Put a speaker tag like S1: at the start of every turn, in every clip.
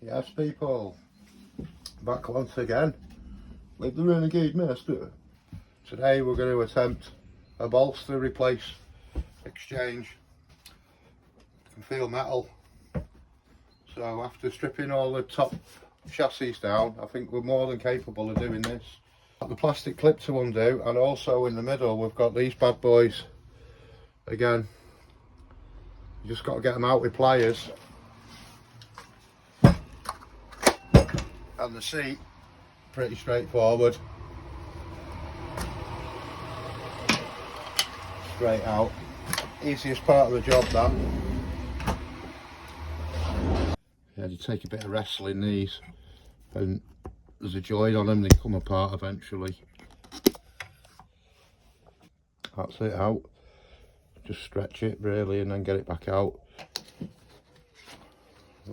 S1: Yes, people, back once again with the Renegade Master. Today we're going to attempt a bolster replace exchange. You can feel metal, so after stripping all the top chassis down, I think we're more than capable of doing this. Got the plastic clip to undo, and also in the middle we've got these bad boys. Again, you just got to get them out with pliers. And the seat, pretty straightforward. Straight out. Easiest part of the job, that. Yeah, you take a bit of wrestling these, and there's a joint on them, they come apart eventually. That's it out. Just stretch it really and then get it back out.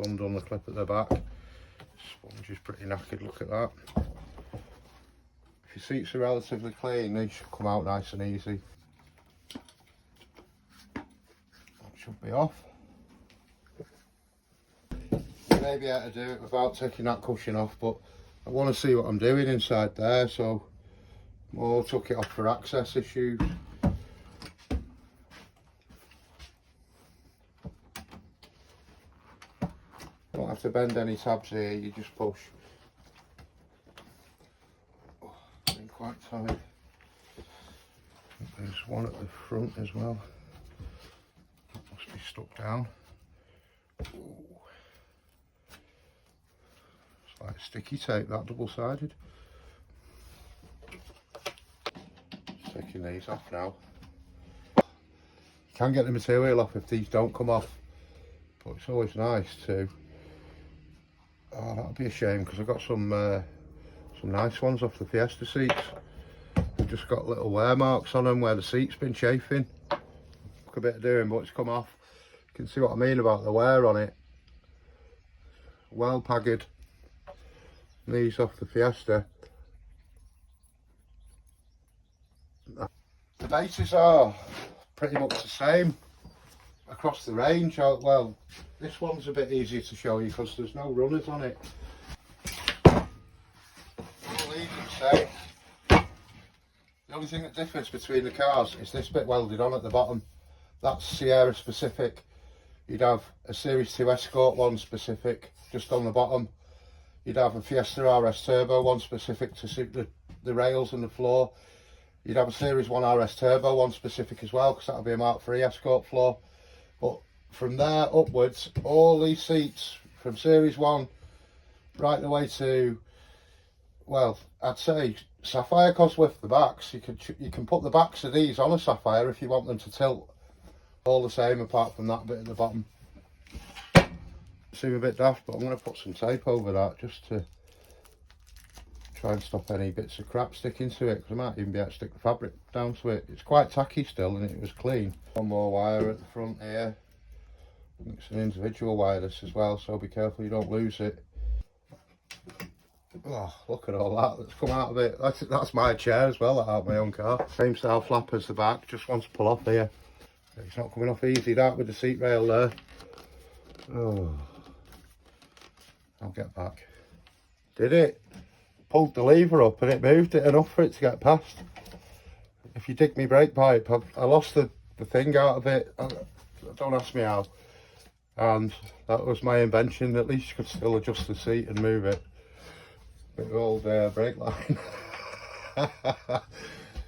S1: Undone the clip at the back. Sponge is pretty knackered, look at that. If your seats are relatively clean, they should come out nice and easy. That should be off. You may be able to do it without taking that cushion off, but I want to see what I'm doing inside there, so more took it off for access issues. Don't have to bend any tabs here, you just push. Oh, been quite tight. There's one at the front as well. Must be stuck down. Ooh. It's like sticky tape, that double-sided. Taking these off now. You can get the material off if these don't come off, but it's always nice to. Oh, that'll be a shame because I've got some nice ones off the Fiesta seats. They've just got little wear marks on them where the seat's been chafing. Took a bit of doing, but it's come off. You can see what I mean about the wear on it. Well pagged. These off the Fiesta. The bases are pretty much the same across the range. Well, this one's a bit easier to show you because there's no runners on it. All these are the same. The only thing that differs between the cars is this bit welded on at the bottom. That's Sierra specific. You'd have a Series 2 Escort one specific just on the bottom. You'd have a Fiesta RS Turbo one specific to suit the rails and the floor. You'd have a Series 1 RS Turbo one specific as well because that'll be a Mark III Escort floor. But from there upwards, all these seats from Series 1 right the way to, well, I'd say Sapphire Cosworth, the backs. You can put the backs of these on a Sapphire if you want them to tilt. All the same apart from that bit at the bottom. Seem a bit daft, but I'm going to put some tape over that just to try and stop any bits of crap sticking to it, because I might even be able to stick the fabric down to it. It's quite tacky still and it was clean. One more wire at the front here. It's an individual wire this as well, so be careful you don't lose it. Oh, look at all that that's come out of it. That's my chair as well, out of my own car. Same style flap as the back, just wants to pull off here. It's not coming off easy, that, with the seat rail there. Oh, I'll get back. Did it? Pulled the lever up and it moved it enough for it to get past. If you dig me brake pipe, I lost the thing out of it. Don't ask me how. And that was my invention. At least you could still adjust the seat and move it. Big old brake line.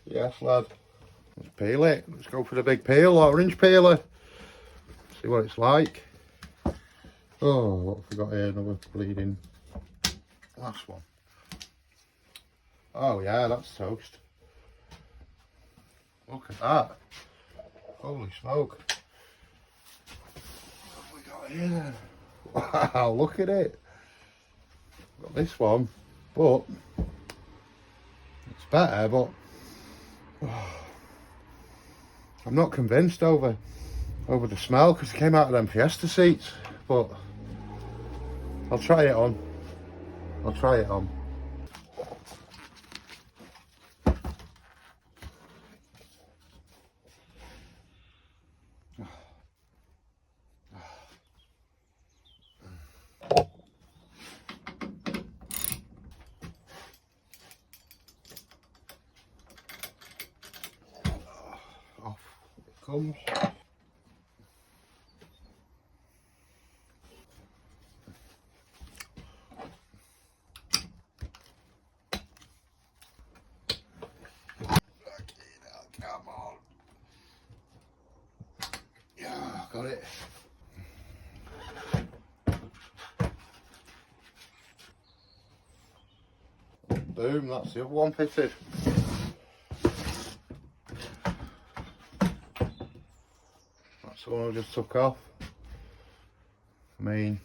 S1: Yes, lad. Let's peel it. Let's go for the big peel, orange peeler. See what it's like. Oh, what have we got here? Another bleeding last one. Oh yeah, that's toast. Look at that. Holy smoke. What have we got here? Wow, look at it. Got this one, but it's better, but I'm not convinced over the smell because it came out of them Fiesta seats, but I'll try it on. I'll try it on. comes. Come on. Yeah, got it. Boom, that's the other one fitted. That's the one I just took off. I mean,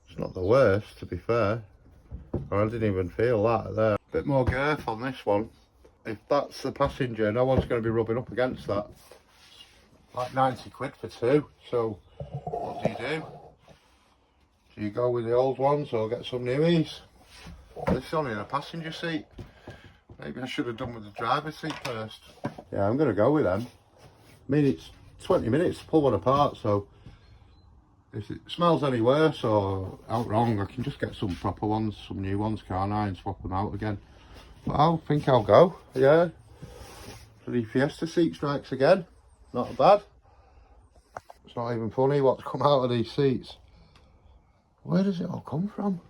S1: it's not the worst, to be fair. I didn't even feel that there. Bit more girth on this one. If that's the passenger, no one's going to be rubbing up against that. Like 90 quid for two. So what do? Do you go with the old ones or get some newies? This is only in a passenger seat. Maybe I should have done with the driver's seat first. Yeah, I'm going to go with them. I mean, it's 20 minutes to pull one apart, so if it smells any worse or out wrong, I can just get some proper ones, some new ones, can't I, and swap them out again. But I think I'll go, yeah. So the Fiesta seat strikes again. Not bad. It's not even funny what's come out of these seats. Where does it all come from?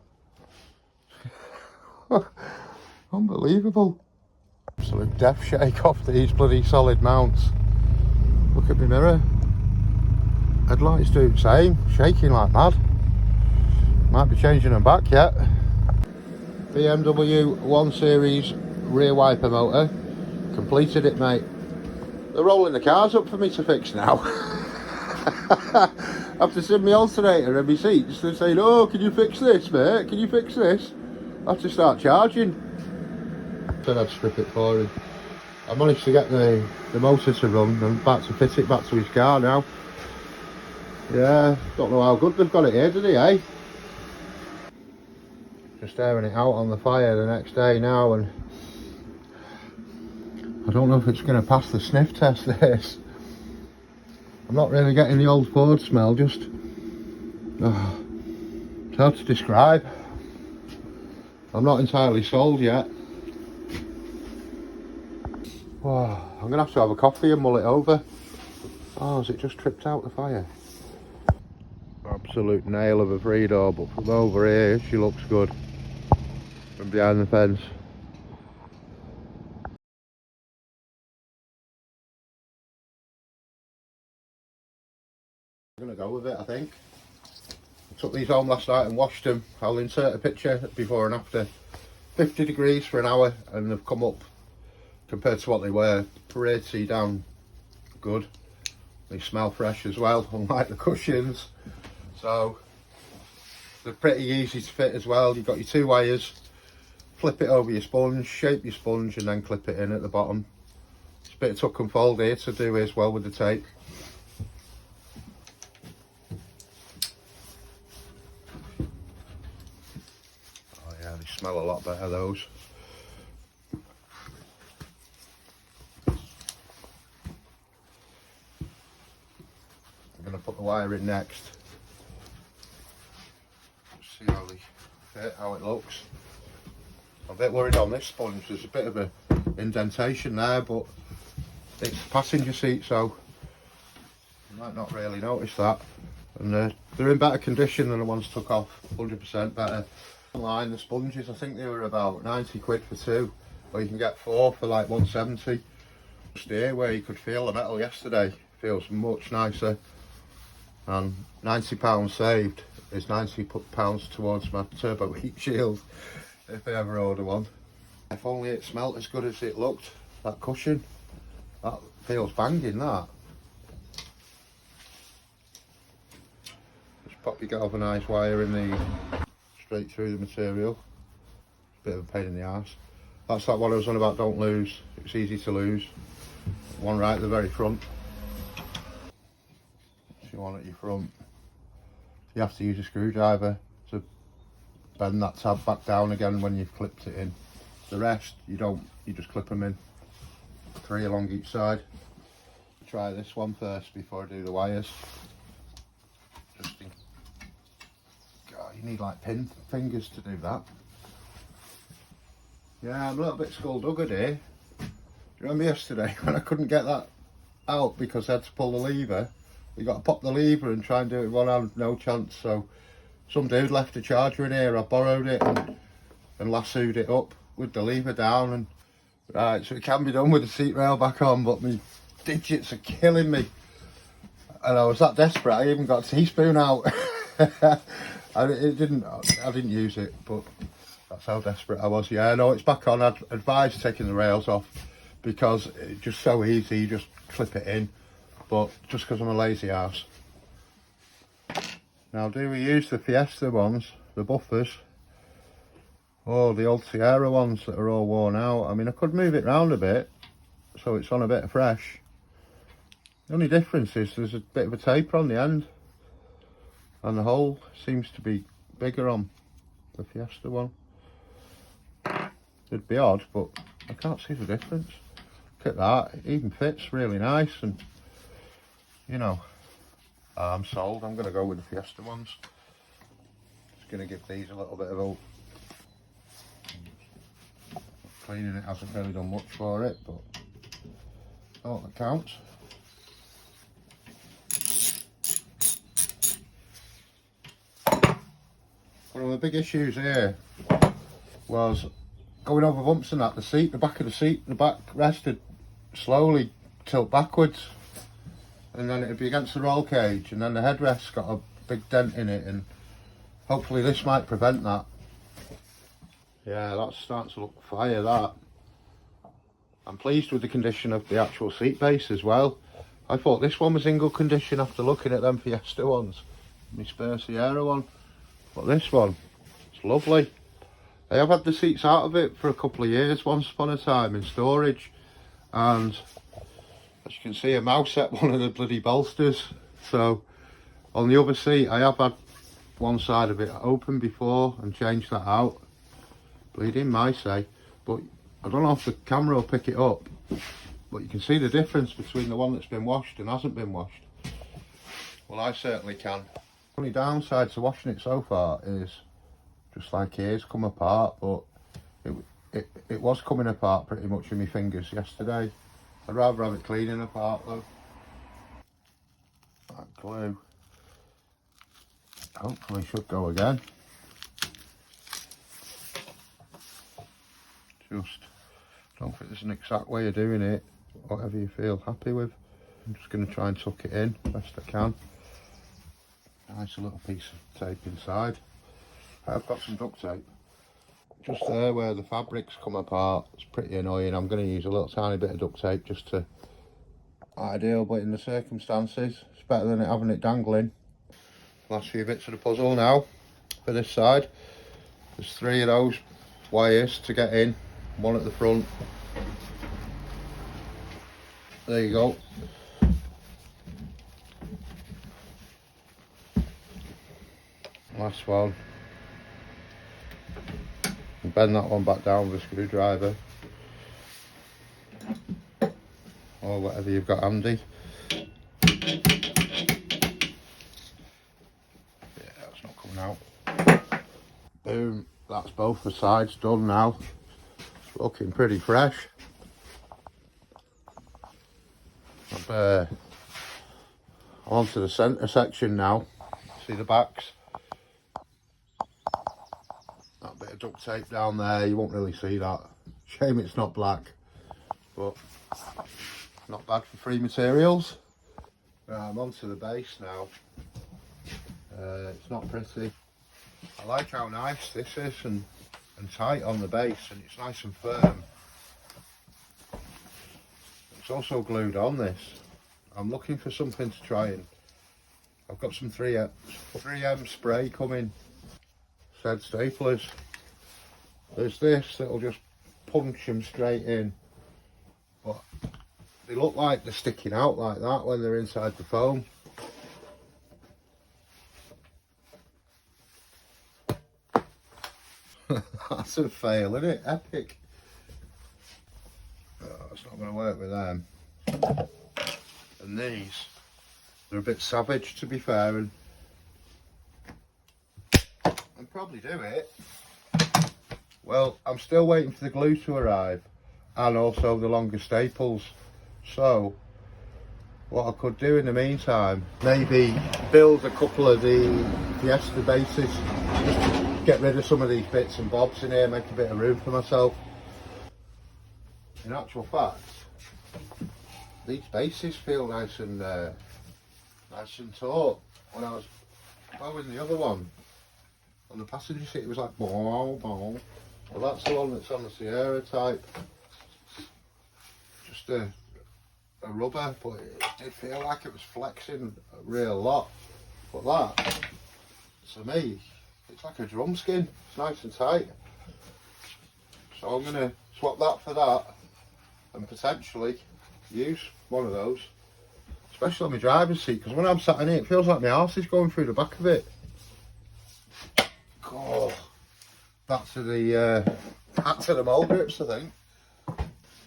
S1: Unbelievable. Absolute death shake off these bloody solid mounts. Look at my mirror. Headlights do the same, shaking like mad. Might be changing them back yet. BMW 1 Series rear wiper motor. Completed it, mate. They're rolling the cars up for me to fix now. After seeing my alternator and my seats, they're saying, oh, can you fix this, mate? Can you fix this? I have to start charging. Said I'd strip it for him. I managed to get the motor to run. I'm about to fit it back to his car now. Yeah, don't know how good they've got it here, do they, eh? Just airing it out on the fire the next day now, and I don't know if it's going to pass the sniff test, this. I'm not really getting the old Ford smell, just... it's hard to describe. I'm not entirely sold yet. Oh, I'm going to have a coffee and mull it over. Oh, has it just tripped out the fire? Absolute nail of a three-door, but from over here she looks good. From behind the fence. I'm going to go with it, I think. I took these home last night and washed them. I'll insert a picture before and after. 50 degrees for an hour and they've come up, compared to what they were, pretty down good. They smell fresh as well, unlike the cushions. So they're pretty easy to fit as well. You've got your two wires, flip it over your sponge, shape your sponge and then clip it in at the bottom. It's a bit of tuck and fold here to do as well with the tape. Oh yeah, they smell a lot better, those. I'm going to put the wire in next. See how they fit, how it looks. I'm a bit worried on this sponge. There's a bit of a indentation there, but it's a passenger seat, so you might not really notice that. And they're in better condition than the ones took off. 100% better. Online, the sponges, I think they were about 90 quid for two, or you can get four for like 170. Just here where you could feel the metal yesterday, feels much nicer. And £90 saved is £90 towards my turbo heat shield if I ever order one. If only it smelt as good as it looked. That cushion, that feels banging, that. Just pop your galvanised wire in the straight through the material. Bit of a pain in the arse. That's that one I was on about, don't lose. It's easy to lose. One right at the very front. One at your front, you have to use a screwdriver to bend that tab back down again when you've clipped it in. The rest you don't, you just clip them in, 3 along each side. Try this one first before I do the wires. Just think, God, you need like pin fingers to do that. Yeah, I'm a little bit skullduggered here. Do you remember yesterday when I couldn't get that out because I had to pull the lever. You got to pop the lever and try and do it with one hand, no chance. So some dude left a charger in here, I borrowed it and lassoed it up with the lever down, and right, so it can be done with the seat rail back on, but my digits are killing me. And I was that desperate, I even got a teaspoon out. I didn't use it, but that's how desperate I was. Yeah, no, it's back on. I'd advise taking the rails off because it's just so easy, you just clip it in. But just because I'm a lazy ass. Now, do we use the Fiesta ones, the buffers, or the old Sierra ones that are all worn out? I mean, I could move it round a bit so it's on a bit of fresh. The only difference is there's a bit of a taper on the end, and the hole seems to be bigger on the Fiesta one. It'd be odd, but I can't see the difference. Look at that, it even fits really nice, and you know, I'm sold. I'm going to go with the Fiesta ones. Just going to give these a little bit of a... Cleaning it hasn't really done much for it, but oh, that counts. One of the big issues here was going over bumps and that. The back of the seat, the back rest would slowly tilt backwards, and then it'd be against the roll cage, and then the headrest's got a big dent in it, and hopefully this might prevent that. Yeah, that's starting to look fire, that. I'm pleased with the condition of the actual seat base as well. I thought this one was in good condition after looking at them Fiesta ones, my spare Sierra one, but this one, it's lovely. I have had the seats out of it for a couple of years once upon a time in storage, and as you can see, a mouse at one of the bloody bolsters. So on the other seat, I have had one side of it open before and changed that out. Bleeding mice, say, but I don't know if the camera will pick it up, but you can see the difference between the one that's been washed and hasn't been washed. Well, I certainly can. The only downside to washing it so far is just like here, it's come apart, but it was coming apart pretty much in my fingers yesterday. I'd rather have it cleaning apart though. That glue hopefully should go again. Just don't think there's an exact way of doing it, whatever you feel happy with. I'm just going to try and tuck it in best I can. Nice little piece of tape inside. I've got some duct tape just there where the fabrics come apart. It's pretty annoying. I'm going to use a little tiny bit of duct tape just to... Ideal, but in the circumstances it's better than having it dangling. Last few bits of the puzzle now for this side. There's 3 of those wires to get in, one at the front. There you go. Last one. And bend that one back down with a screwdriver or whatever you've got handy. Yeah, that's not coming out. Boom, that's both the sides done now. It's looking pretty fresh. I'm onto the centre section now. See the backs? That bit of duct tape down there, you won't really see that. Shame it's not black, but not bad for free materials. Right, I'm onto the base now. It's not pretty. I like how nice this is and tight on the base, and it's nice and firm. It's also glued on this. I'm looking for something to try and... I've got some 3M spray coming. Said staplers. There's this that'll just punch them straight in. But they look like they're sticking out like that when they're inside the foam. That's a fail, isn't it? Epic. Oh, it's not going to work with them. And these, they're a bit savage to be fair, and I'll probably do it. Well, I'm still waiting for the glue to arrive and also the longer staples. So what I could do in the meantime, maybe build a couple of the Fiesta bases, just get rid of some of these bits and bobs in here, make a bit of room for myself. In actual fact, these bases feel nice and taut. When I was blowing the other one on the passenger seat, it was like boom, boom. Well, that's the one that's on the Sierra type. Just a rubber, but it did feel like it was flexing a real lot. But that, to me, it's like a drum skin. It's nice and tight. So I'm going to swap that for that and potentially use one of those, especially on my driver's seat, because when I'm sat in it, it feels like my arse is going through the back of it. Oh, back to the mole grips, I think.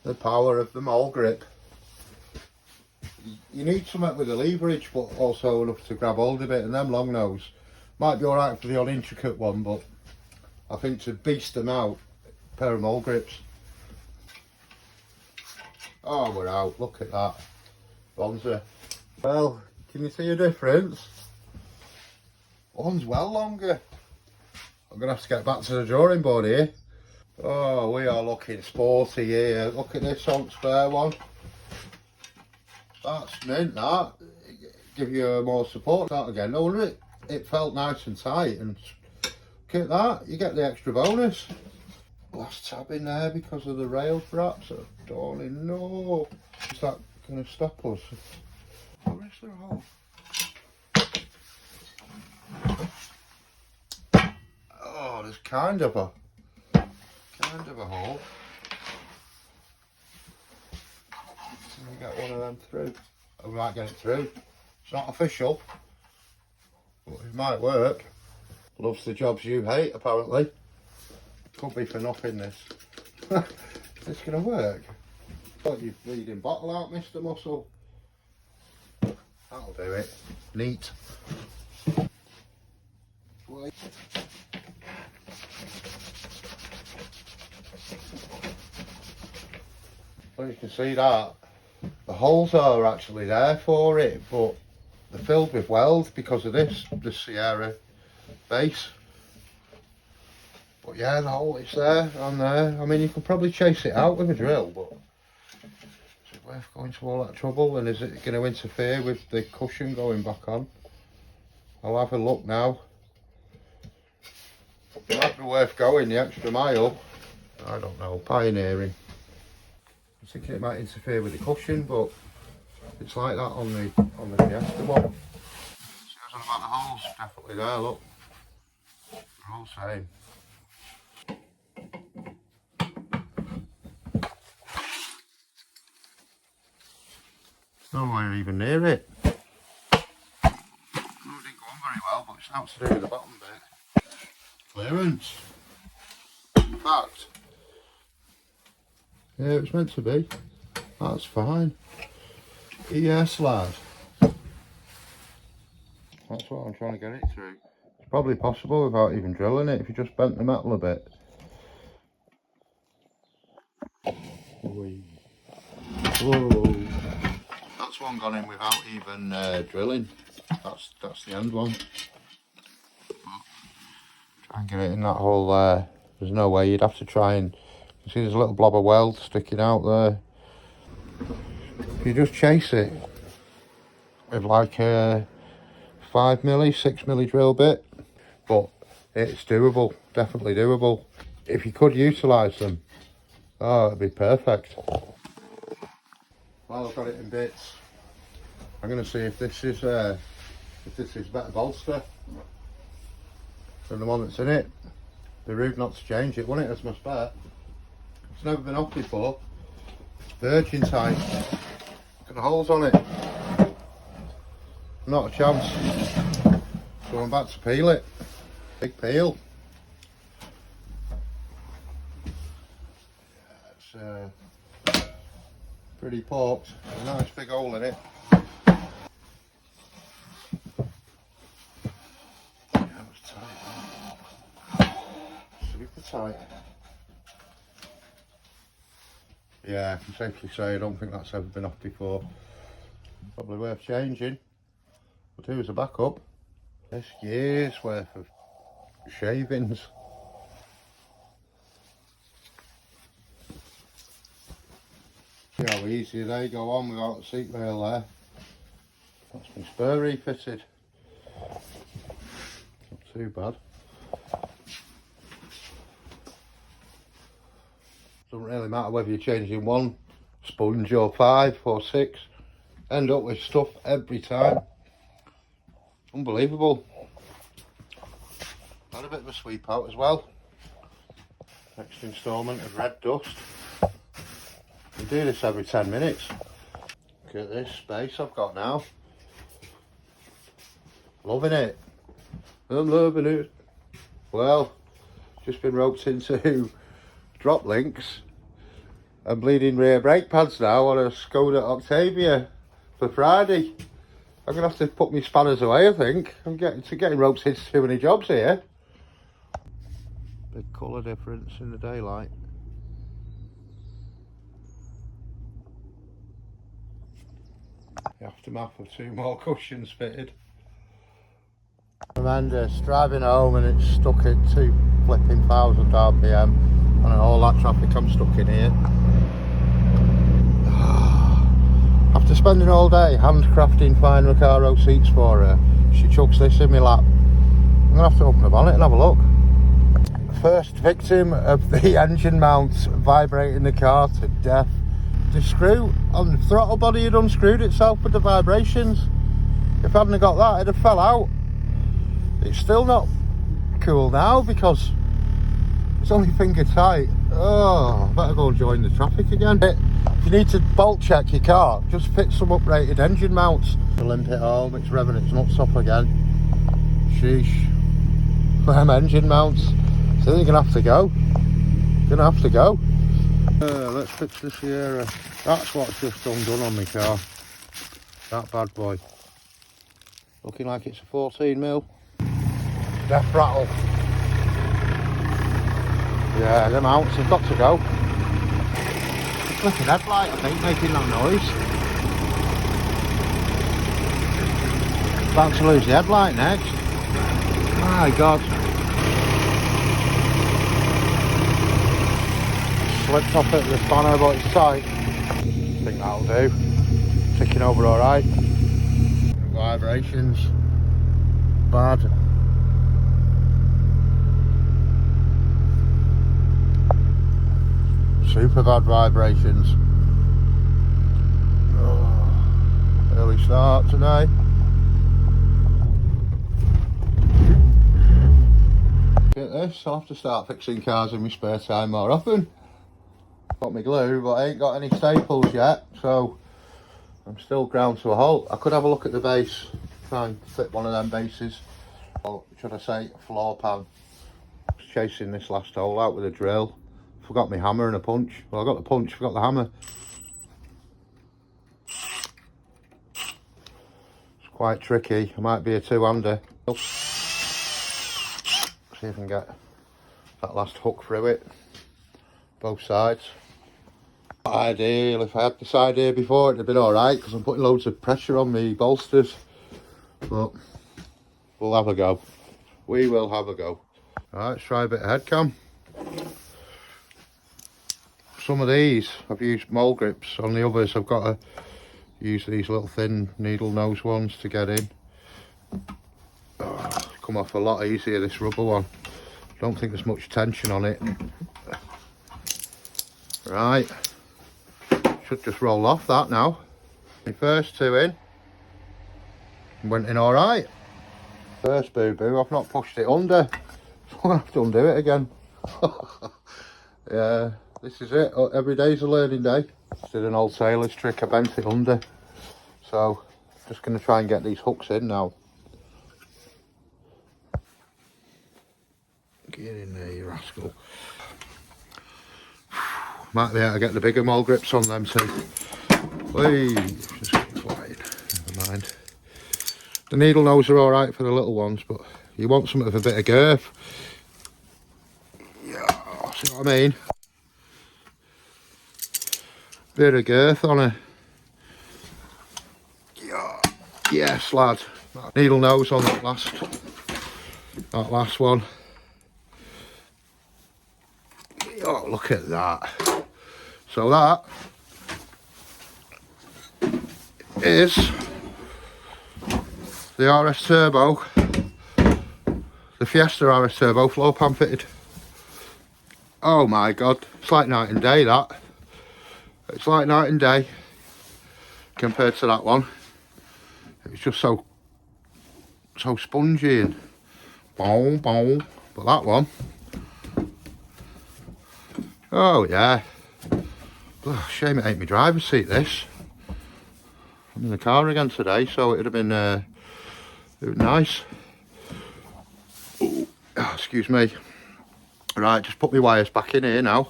S1: The power of the mole grip. You need something with a leverage, but also enough to grab hold of it, and them long nose might be alright for the unintricate one, but I think to beast them out, a pair of mole grips. Oh, we're out, look at that. Bonza. Well, can you see a difference? One's well longer. I'm going to have to get back to the drawing board here. Oh, we are looking sporty here. Look at this on spare one. That's mint, that. Give you more support that again. No wonder it felt nice and tight, and look at that, you get the extra bonus. Glass tab in there because of the rail perhaps. Oh, darling, no. Is that going to stop us? Oh, is there a hole? Oh, there's kind of a hole. Can we get one of them through? Oh, we might get it through. It's not official, but it might work. Loves the jobs you hate, apparently. Could be for nothing, this. It's going to work. Thought you're bleeding bottle out, Mr. Muscle. That'll do it. Neat. Wait. Well, you can see that. The holes are actually there for it, but they're filled with weld because of this, the Sierra base. But yeah, the hole is there and there. I mean, you could probably chase it out with a drill, but is it worth going to all that trouble? And is it going to interfere with the cushion going back on? I'll have a look now. It might be worth going the extra mile. I don't know, pioneering. I'm thinking it might interfere with the cushion, but it's like that on the Fiesta one. See, about the holes, definitely there, look. They're all same. Nowhere even near it. Oh, it didn't go on very well, but it's not to do with the bottom bit. Clearance. In fact, yeah, it's meant to be. That's fine. Yes, lad. That's what I'm trying to get it through. It's probably possible without even drilling it if you just bent the metal a bit. Whoa. That's one gone in without even drilling. That's the end one. Try and get it in that hole there. There's no way. You'd have to try and... You see there's a little blob of weld sticking out there. If you just chase it with like a 5mm, 6mm drill bit, but it's doable, definitely doable. If you could utilise them, oh, it'd be perfect. Well, I've got it in bits. I'm going to see if this is better bolster than the one that's in it. Be rude not to change it, wouldn't it? That's my spare. It's never been off before. Virgin tight. Look at the holes on it. Not a chance. So I'm about to peel it. Big peel. Yeah, it's pretty porked. A nice big hole in it. Yeah, it's tight. Super tight. Yeah, I can safely say I don't think that's ever been off before. Probably worth changing. But here's a backup. There's years worth of shavings. See how easy they go on without a seat rail there. That's my spur refitted. Not too bad. Doesn't really matter whether you're changing one sponge or 5 or 6. End up with stuff every time. Unbelievable. Had a bit of a sweep out as well. Next instalment of red dust. We do this every 10 minutes. Look at this space I've got now. Loving it. I'm loving it. Well, just been roped into drop links and bleeding rear brake pads now on a Skoda Octavia for Friday. I'm going to have to put my spanners away, I think. I'm getting roped into too many jobs here. Big colour difference in the daylight. The aftermath of 2 more cushions fitted. Tremendous. Driving home and it's stuck at 2,000 RPM. And all that traffic, I'm stuck in here. After spending all day handcrafting fine Recaro seats for her, she chucks this in my lap. I'm going to have to open the bonnet and have a look. First victim of the engine mount vibrating the car to death. The screw on the throttle body had unscrewed itself with the vibrations. If I hadn't got that, it'd have fell out. It's still not cool now because it's only finger tight. Oh, I better go and join the traffic again. If you need to bolt check your car, just fit some uprated engine mounts. To limp it home, it's revving its nuts off again. Sheesh. Them engine mounts. So you're gonna have to go. Gonna have to go. Let's fix this Sierra. That's what's just undone on my car. That bad boy. Looking like it's a 14mm. Death rattle. Yeah, the mounts have got to go. Flipping headlight, I think, making that noise. About to lose the headlight next. My God. Slipped off at the spanner, but it's tight. I think that'll do. Ticking over alright. Vibrations. Bad. Super bad vibrations. Oh, early start today. Look at this, I'll have to start fixing cars in my spare time more often. Got my glue, but I ain't got any staples yet, so I'm still ground to a halt. I could have a look at the base, try and fit one of them bases, or should I say floor pan. I was chasing this last hole out with a drill. Forgot my hammer and a punch. Well, I got the punch, forgot the hammer. It's quite tricky. It might be a 2-hander. See if I can get that last hook through it. Both sides. Not ideal. If I had this idea before, it'd have been alright because I'm putting loads of pressure on my bolsters. But we'll have a go. We will have a go. Right, let's try a bit of head cam. Some of these I've used mole grips, on the others I've got to use these little thin needle nose ones to get in. Oh, come off a lot easier, this rubber one. Don't think there's much tension on it. Right, should just roll off that now. The first 2 in, went in alright. First boo-boo, I've not pushed it under, so I'm going to have to undo it again. Yeah. This is it, every day's a learning day. Just did an old sailor's trick, I bent it under. So, just going to try and get these hooks in now. Get in there, you rascal. Might be able to get the bigger mole grips on them too. Whee, just flying, never mind. The needle nose are alright for the little ones, but you want something with a bit of girth. Yeah, see what I mean? Bit of girth on her. Yeah, Yes, lad. Needle nose on that last one. Oh, look at that. So that is the RS Turbo, the Fiesta RS Turbo floor pan fitted. Oh my god, it's like night and day that. It's like night and day compared to that one. It's just so spongy and boom, boom. But that one, oh yeah. Oh, shame it ain't my driver's seat this. I'm in the car again today, so it'd have been nice. Oh, excuse me. Right, just put my wires back in here now.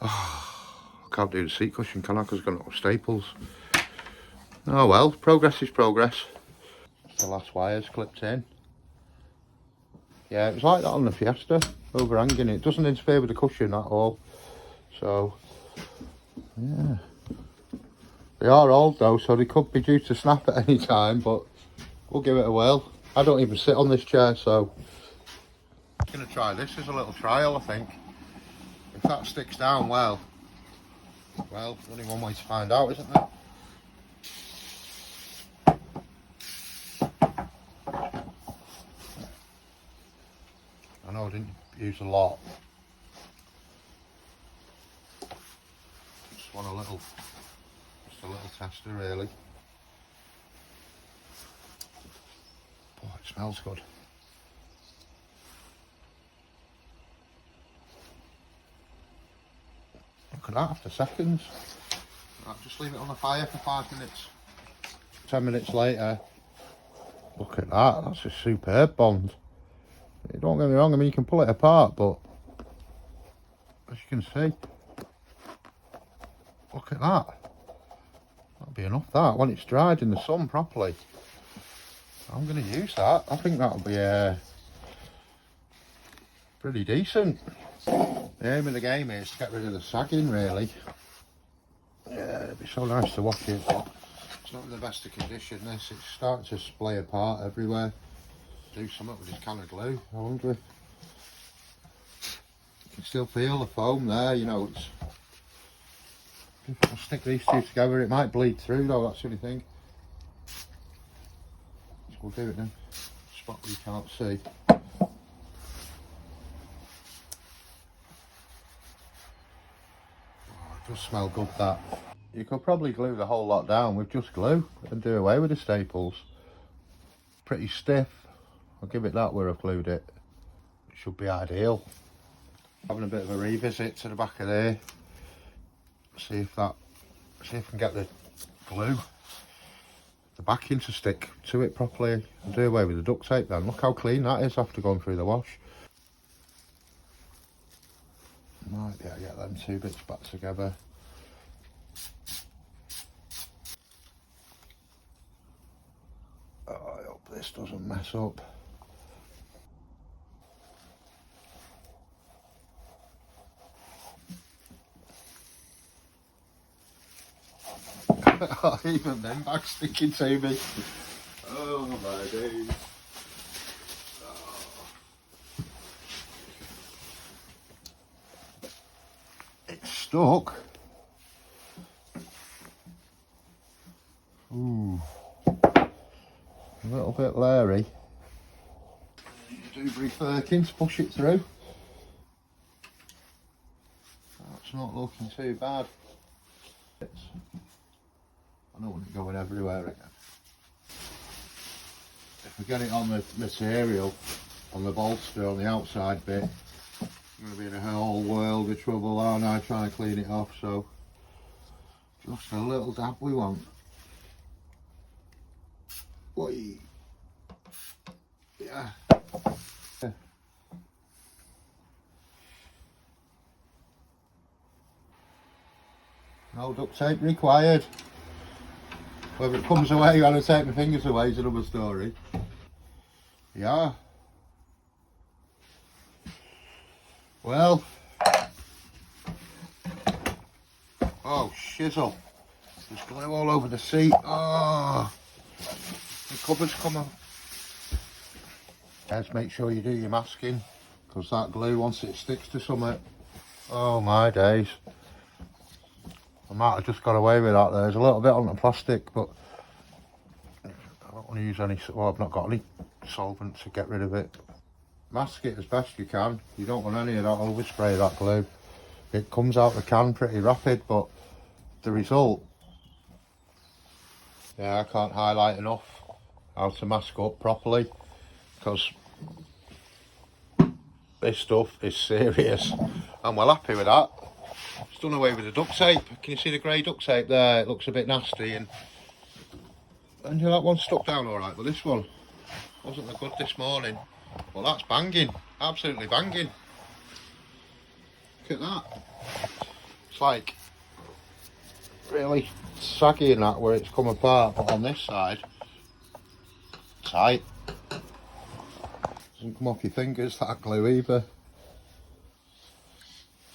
S1: Oh, I can't do the seat cushion, can I? Because I've got no staples. Oh well, progress is progress. The last wire's clipped in. Yeah, it was like that on the Fiesta, overhanging. It doesn't interfere with the cushion at all. So, yeah. They are old though, so they could be due to snap at any time, but we'll give it a whirl. I don't even sit on this chair, so I'm going to try this as a little trial, I think. If that sticks down well, there's only one way to find out, isn't there? I know I didn't use a lot. Just a little tester really. Oh, it smells good. Look at that, after seconds. Right, just leave it on the fire for 5 minutes. 10 minutes later, look at that, that's a superb bond. Don't get me wrong, I mean you can pull it apart, but as you can see, look at that. That'll be enough that, when it's dried in the sun properly. I'm going to use that. I think that'll be pretty decent. The aim of the game is to get rid of the sagging really. Yeah, it'd be so nice to wash it, but it's not in the best of condition this. It's starting to splay apart everywhere. Do something with this can of glue, I wonder if you can still feel the foam there, you know. It's, if I stick these two together it might bleed through though, that's the only thing. So we'll do it then. Spot where you can't see. Oh, it does smell good that. You could probably glue the whole lot down with just glue and do away with the staples. Pretty stiff. I'll give it that where I've glued it. It should be ideal. Having a bit of a revisit to the back of there. See if I can get the glue, the backing to stick to it properly and do away with the duct tape then. Look how clean that is after going through the wash. Might be able to get them two bits back together. Oh, I hope this doesn't mess up. Even them back sticking to me. Oh my days. Oh. It's stuck. Ooh. A little bit leery. Dewberry Firkins, push it through. That's not looking too bad. I don't want it going everywhere again. If we get it on the material, on the bolster, on the outside bit, I'm going to be in a whole world of trouble, aren't I, trying to clean it off, so just a little dab we want. Whee! Yeah. No duct tape required. Whether it comes away when I take my fingers away is another story. Yeah. Well. Oh, shizzle. There's glue all over the seat. Oh, the cupboard's come off. Let's make sure you do your masking, because that glue, once it sticks to something, oh my days. I might have just got away with that. There's a little bit on the plastic, but I don't want to use any, well, I've not got any solvent to get rid of it. Mask it as best you can. You don't want any of that overspray, that glue. It comes out the can pretty rapid, but the result, yeah, I can't highlight enough how to mask up properly, because this stuff is serious. I'm well happy with that. It's done away with the duct tape. Can you see the grey duct tape there? It looks a bit nasty, and that one stuck down all right, but this one wasn't that good this morning. Well, that's banging, absolutely banging. Look at that. It's like really saggy in that where it's come apart, but on this side, tight. Doesn't come off your fingers, that glue either.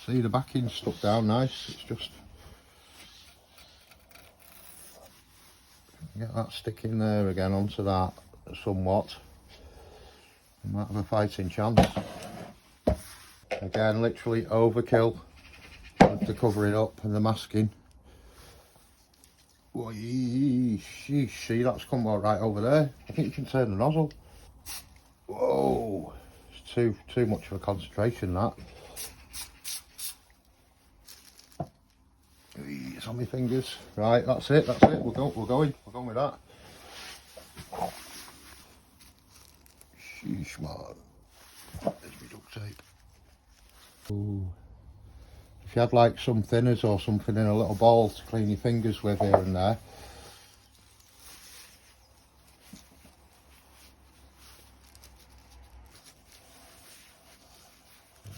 S1: See, the backing's stuck down nice. It's just get that sticking there again onto that somewhat. You might have a fighting chance. Again, literally overkill to cover it up and the masking. Whoa, see, that's come right over there. I think you can turn the nozzle. Whoa, it's too much of a concentration, that. It's on my fingers. Right, that's it. We're going with that. Sheesh, man. There's my duct tape. Ooh. If you had like some thinners or something in a little bowl to clean your fingers with here and there.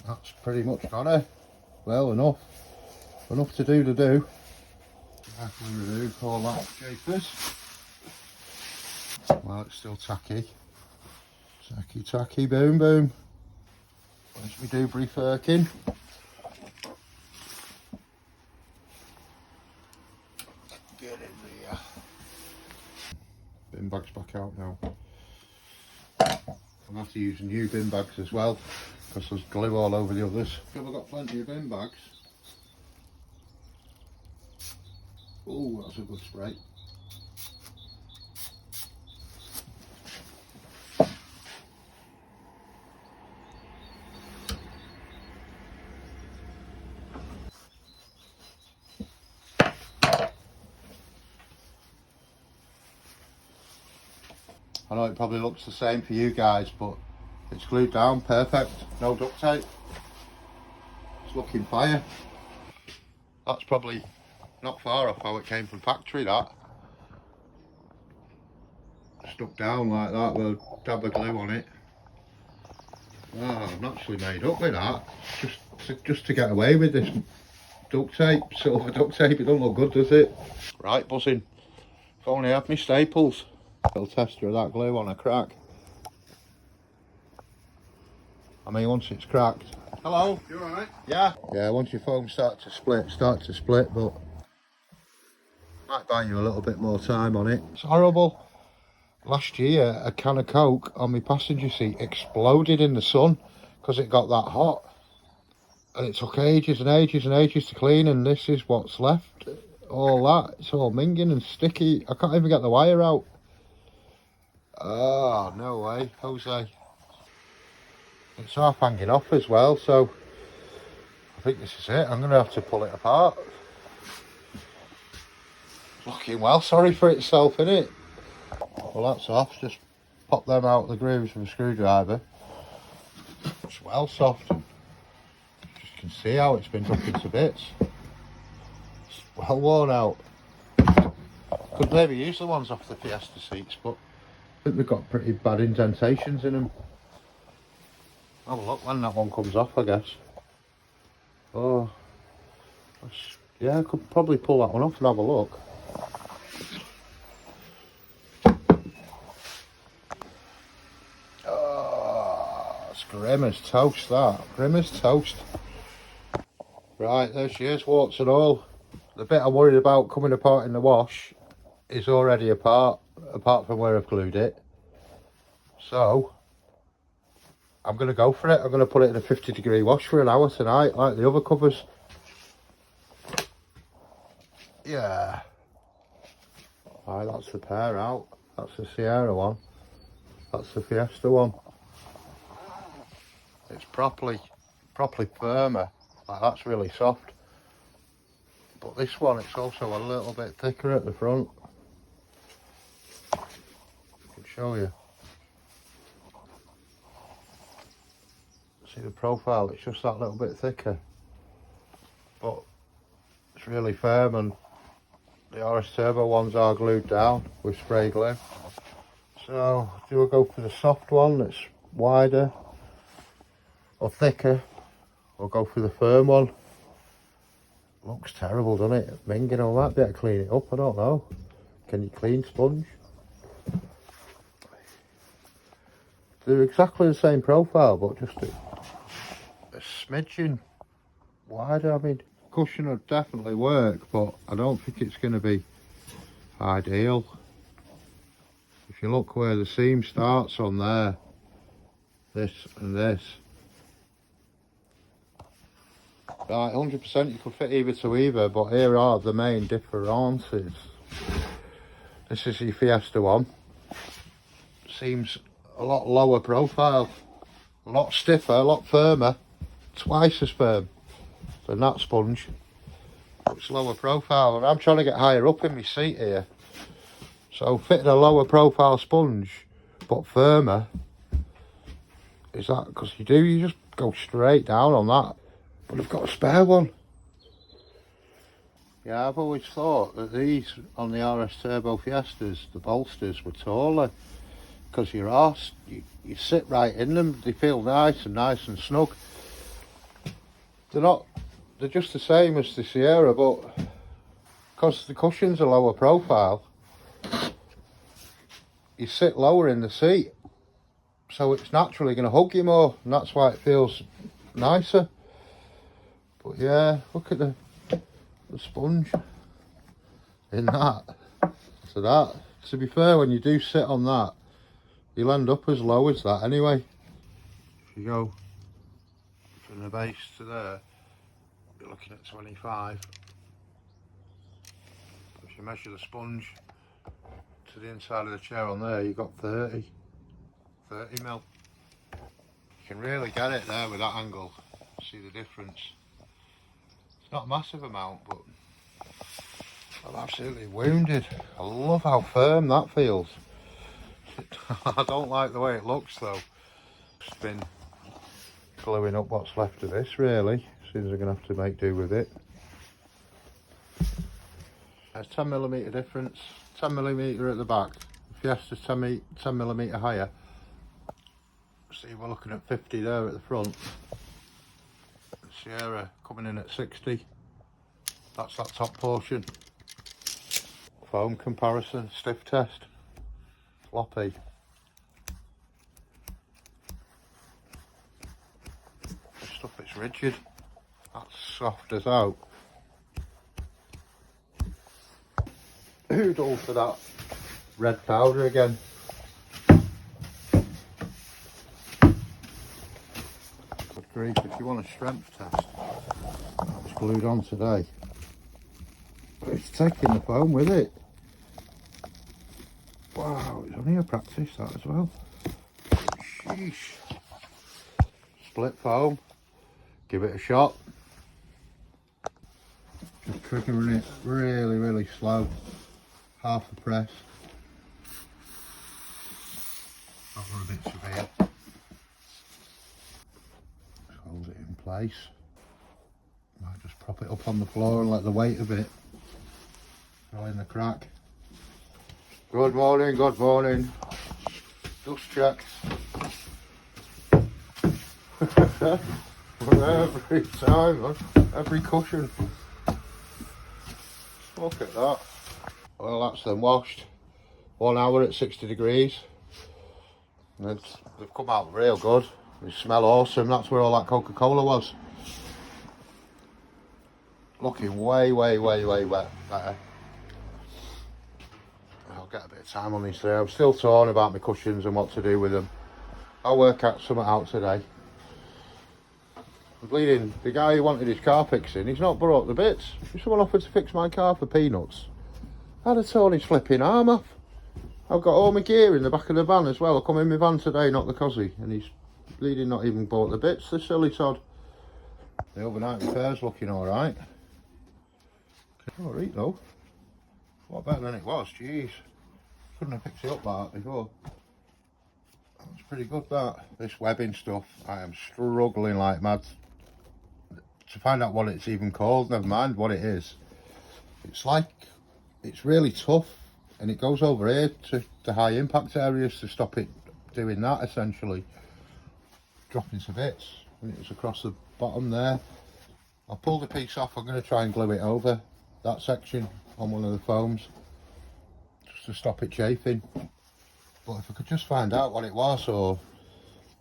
S1: That's pretty much got it. Well, enough to do. Carefully remove all that japers. Well, it's still tacky. Tacky, boom. Where's my Dubry Firkin? Get in there. Bin bag's back out now. I'll have to use new bin bags as well, because there's glue all over the others. I've got plenty of bin bags. Oh, that's a good spray. I know it probably looks the same for you guys, but it's glued down perfect, no duct tape. It's looking fire. That's probably not far off how it came from factory, that. Stuck down like that with a dab of glue on it. Oh, I'm actually made up with that. Just to get away with this duct tape, silver duct tape. It don't look good, does it? Right, buzzing. If only I had my staples. Little tester of that glue on a crack. I mean, once it's cracked. Hello.
S2: You alright?
S1: Yeah. Yeah. Once your foam starts to split, but might buy you a little bit more time on it. It's horrible. Last year, a can of Coke on my passenger seat exploded in the sun because it got that hot, and it took ages and ages to clean. And this is what's left. All that, it's all minging and sticky. I can't even get the wire out. Oh, no way, Jose. It's half hanging off as well, so I think this is it. I'm going to have to pull it apart. It's looking well sorry for itself, innit? Well, that's off. Just pop them out of the grooves with a screwdriver. It's well soft. Just can see how it's been broken to bits. It's well worn out. Could maybe use the ones off the Fiesta seats, but I think they've got pretty bad indentations in them. Have a look when that one comes off, I guess. Oh, yeah, I could probably pull that one off and have a look. Oh, it's grim as toast, that. Grim as toast. Right, there she is, warts and all. the bit I'm worried about coming apart in the wash is already apart from where I've glued it. So I'm going to go for it. I'm going to put it in a 50-degree wash for an hour tonight, like the other covers. Yeah. Alright, that's the pair out. That's the Sierra one. That's the Fiesta one. It's properly firmer. Like, that's really soft. But this one, it's also a little bit thicker at the front. I can show you. See the profile, it's just that little bit thicker. But it's really firm, and the RS Turbo ones are glued down with spray glue. So do I go for the soft one that's wider or thicker, or go for the firm one? Looks terrible, doesn't it? Minging all that, better clean it up, I don't know. Can you clean sponge? They're exactly the same profile, but just a smidgen wider. I mean, cushion would definitely work, but I don't think it's going to be ideal. If you look where the seam starts on there, this and this, right, 100% you could fit either to either, but here are the main differences. This is the Fiesta one. Seems a lot lower profile, a lot stiffer, a lot firmer, twice as firm than that sponge. It's lower profile, and I'm trying to get higher up in my seat here. So fitting a lower profile sponge, but firmer, is that because you just go straight down on that. But I've got a spare one. Yeah, I've always thought that these on the RS Turbo Fiestas, the bolsters were taller, because your arse, you sit right in them. They feel nice and snug. They're just the same as the Sierra, but because the cushions are lower profile, you sit lower in the seat, so it's naturally going to hug you more, and that's why it feels nicer. But yeah, look at the sponge in that. So that, to be fair, when you do sit on that, you'll end up as low as that anyway. If you go from the base to there, you're looking at 25. If you measure the sponge to the inside of the chair on there, you've got 30 mil. You can really get it there with that angle. See the difference. It's not a massive amount, but I'm absolutely wounded. I love how firm that feels. I don't like the way it looks though. Just been gluing up what's left of this really. Seems I'm going to have to make do with it. There's 10mm difference. 10mm at the back. Fiesta's 10mm higher. See, we're looking at 50 there at the front. The Sierra coming in at 60. That's that top portion. Foam comparison, stiff test. Floppy. This stuff is rigid. That's soft as out. Who'd alter that red powder again? Good grief, if you want a strength test, it's glued on today. But it's taking the foam with it. Wow, it's only a practice that as well. Sheesh. Split foam. Give it a shot. Just triggering it really slow. Half a press. That one a bit severe. Just hold it in place. Might just prop it up on the floor and let the weight of it go in the crack. Good morning, good morning. Dust check. Every time, every cushion. Look at that. Well, that's them washed. 1 hour at 60 degrees. And they've come out real good. They smell awesome. That's where all that Coca-Cola was. looking way better. I'll get a bit of time on these today. I'm still torn about my cushions and what to do with them. I'll work out something out today. Bleeding, the guy who wanted his car fixing, he's not brought the bits. If someone offered to fix my car for peanuts, I'd have torn his flipping arm off. I've got all my gear in the back of the van as well. I come in my van today, not the cosy, and he's bleeding not even bought the bits, the silly sod. The overnight repair's looking alright. Alright though. A lot better than it was, jeez. Couldn't have fixed it up like that before. That's pretty good, that. This webbing stuff, I am struggling like mad to find out what it's even called, never mind what it is. It's like, it's really tough, and it goes over here to the high impact areas to stop it doing that, essentially. Dropping to bits, and it's across the bottom there. I'll pull the piece off, I'm going to try and glue it over that section on one of the foams, just to stop it chafing. But if I could just find out what it was, or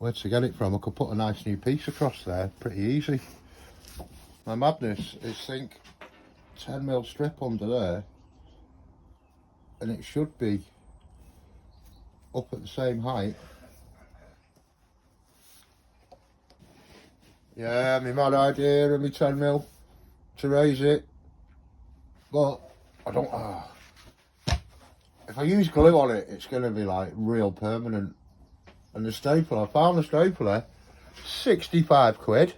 S1: where to get it from, I could put a nice new piece across there, pretty easy. My madness is think 10mm strip under there, and it should be up at the same height. Yeah, my mad idea of my 10mm to raise it, but I don't. If I use glue on it, it's going to be like real permanent. And the stapler, I found the stapler, 65 quid.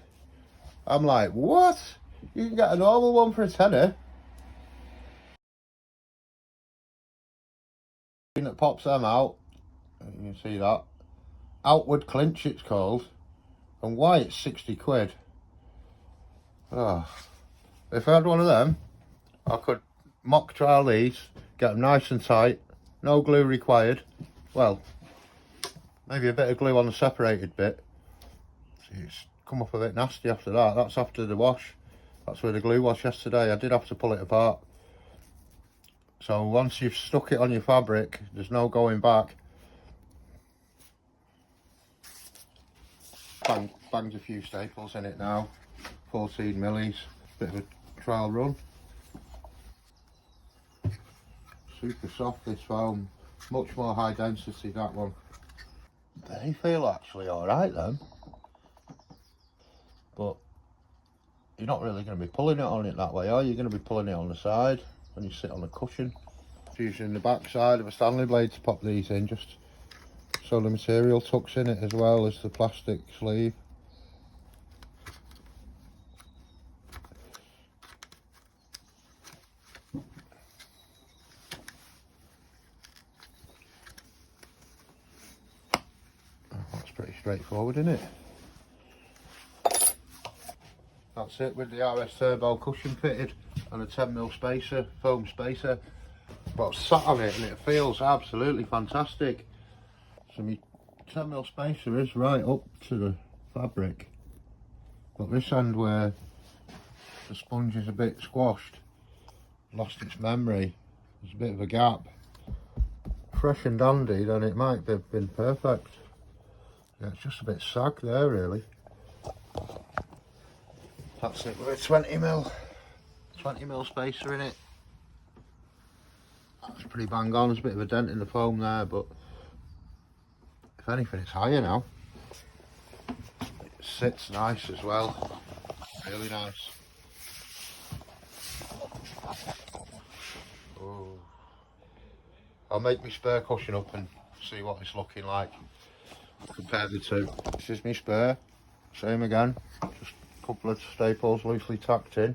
S1: I'm like, what? You can get a normal one for a tenner. That pops them out. You can see that. Outward clinch it's called. And why it's 60 quid. Oh. If I had one of them, I could mock trial these, get them nice and tight, no glue required. Well, maybe a bit of glue on the separated bit. See, it's come up a bit nasty after that. That's after the wash. That's where the glue was yesterday. I did have to pull it apart. So once you've stuck it on your fabric, there's no going back. Banged a few staples in it now. 14 millis. Bit of a trial run. Super soft this foam. Much more high density, that one. They feel actually alright then. But you're not really going to be pulling it on it that way, are you? You're going to be pulling it on the side when you sit on a cushion. Using the back side of a Stanley blade to pop these in, just so the material tucks in it as well as the plastic sleeve. That's pretty straightforward, isn't it? That's it with the RS Turbo cushion fitted and a 10mm spacer, foam spacer. But I've sat on it and it feels absolutely fantastic. So my 10mm spacer is right up to the fabric. But this end where the sponge is a bit squashed, lost its memory, there's a bit of a gap. Fresh and dandy, then it might have been perfect. Yeah, it's just a bit sag there really. That's it with a 20mm spacer in it. That's pretty bang on. There's a bit of a dent in the foam there, but if anything it's higher now. It sits nice as well, really nice. Ooh. I'll make my spare cushion up and see what it's looking like, compare the two. This is my spare, same again, just a couple of staples loosely tacked in.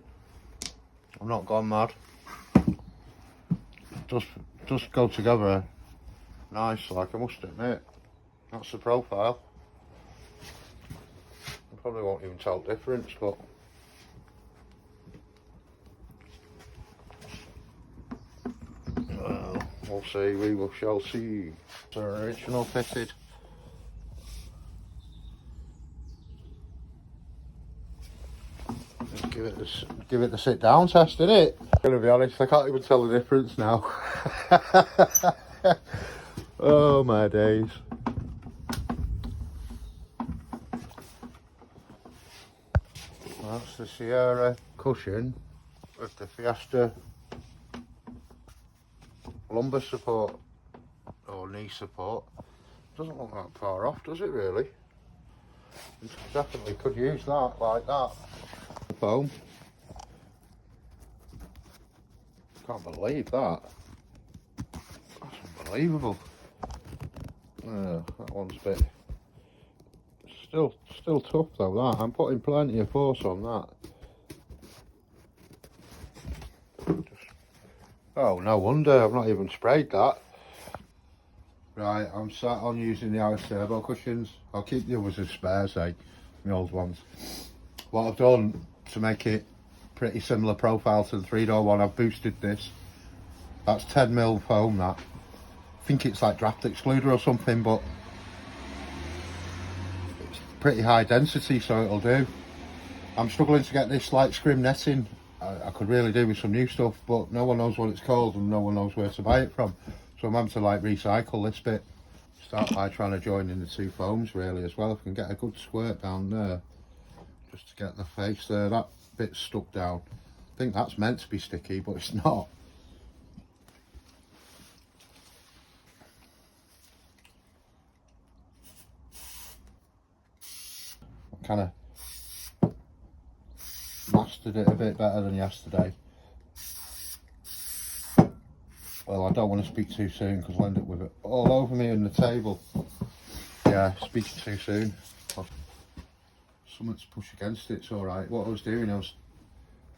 S1: I'm not gone mad. Just go together nice, like, I must admit. That's the profile. I probably won't even tell the difference, but well, we'll see, we shall see. It's original fitted. Give it the sit down test, innit? I'm gonna be honest, I can't even tell the difference now. Oh my days. That's the Sierra cushion with the Fiesta lumbar support or knee support. Doesn't look that far off, does it really? It definitely could use that like that. The foam. Can't believe that. That's unbelievable. That one's a bit still tough though. That I'm putting plenty of force on that. Oh, no wonder I've not even sprayed that. Right, I'm sat on using the Irish turbo cushions. I'll keep the others as spares, my old ones. What I've done to make it pretty similar profile to the 3-door one, I've boosted this. That's 10mm foam, that. I think it's like draft excluder or something, but it's pretty high density, so it'll do. I'm struggling to get this like scrim netting. I could really do with some new stuff, but no one knows what it's called and no one knows where to buy it from. So I'm having to like recycle this bit. Start by trying to join in the two foams really as well. If I can get a good squirt down there, just to get the face there. That bit's stuck down. I think that's meant to be sticky, but it's not. I kind of mastered it a bit better than yesterday. Well, I don't want to speak too soon because I'll end up with it all over me on the table. Yeah, speaking too soon. Something to push against it's alright. What I was doing, I was